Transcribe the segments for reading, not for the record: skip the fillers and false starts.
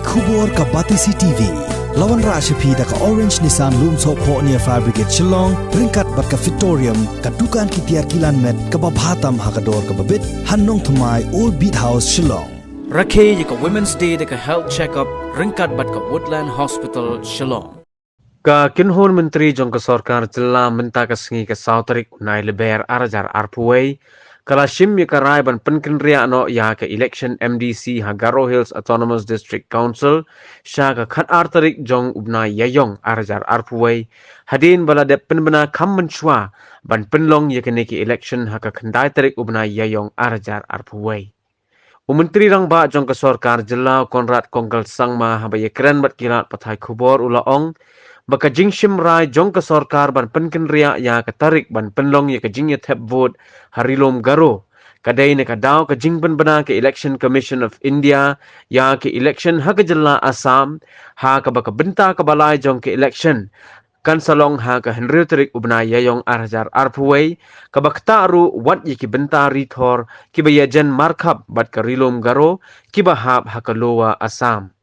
Khubor ka Batisi TV. Lawan Rashapi da ka Orange Nissan Loom So Po near Fire Brigade Shillong. Ringkat bat ka Victorium ka Dukan ki Tiar Kilan Met ka Babhatam Hakador ka Babit. Hannong Thumai Old Beat House Shillong. Rakhe ka Women's Day da ka Health Checkup. Ringkat bat ka Woodland Hospital Shillong. Ka kinhon menteri jong ka sarkar jilla minta ka singi ka sautarik unai leber arajar arpuway kala shim ya ka rai ban penkin ria no ya ka election MDC ha Garo Hills Autonomous District Council sha ka khat artarik jong ubnai yayong arajar arpuway hadin bala de penbena kam menchwa ban penlong ya ka neki election ha ka khandai tarik ubnai yayong arajar arpuway. Menteri rang ba jong ka sarkar jilla Konrad Kongkal Sangma ha ba ye keren bat kilat pathai khubor ulaong baka jingshim rai jong ka sarkar ban penkin ria ya ka tarik ban penlong ya ka jingya thep vote harilom garo kadai ne ka daw ka jingban bana ka Election Commission of India ya ka election ha ka jilla Assam ha ka baka benta ka balai jong ka election kan salong ha ka Henry tarik ubna yayong arjar arpuway ka baktaru wat ya ki benta rithor ki ba yajan markhap bat ka rilom garo ki ba hab ha ka lowa Assam.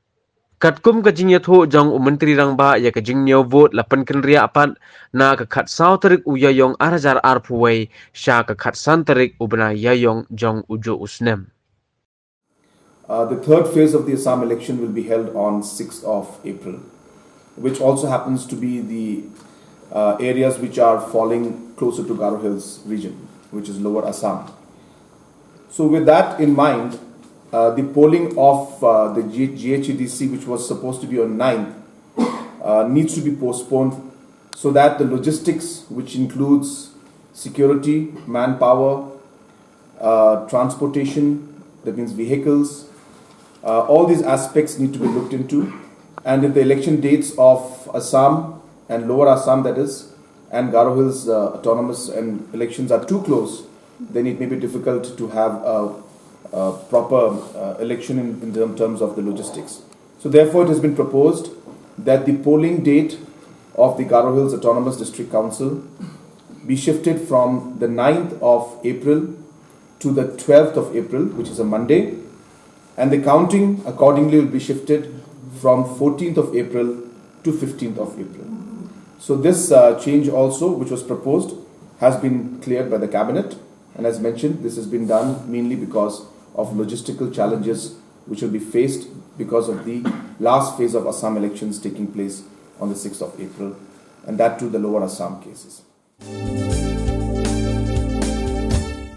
Katkum ka jingya tho jong menteri rang ba ya ka jingnyo vote la penkin ria apat na ka khat saw tarik uyayong arajar arpuway sha ka khat san tarik ubna yayong jong ujo usnem. The third phase of the Assam election will be held on 6th of April, which also happens to be the areas which are falling closer to Garo Hills region, which is lower Assam. So with that in mind, the polling of the GHEDC, which was supposed to be on 9th, needs to be postponed so that the logistics, which includes security, manpower, transportation, that means vehicles, all these aspects need to be looked into. And if the election dates of Assam and lower Assam, that is, and Garo Hills autonomous and elections are too close, then it may be difficult to have a proper election in terms of the logistics. So therefore it has been proposed that the polling date of the Garo Hills Autonomous District Council be shifted from the 9th of April to the 12th of April, which is a Monday, and the counting accordingly will be shifted from 14th of April to 15th of April. So this change also, which was proposed, has been cleared by the cabinet, and as mentioned, this has been done mainly because of logistical challenges which will be faced because of the last phase of Assam elections taking place on the 6th of April, and that too the lower Assam cases.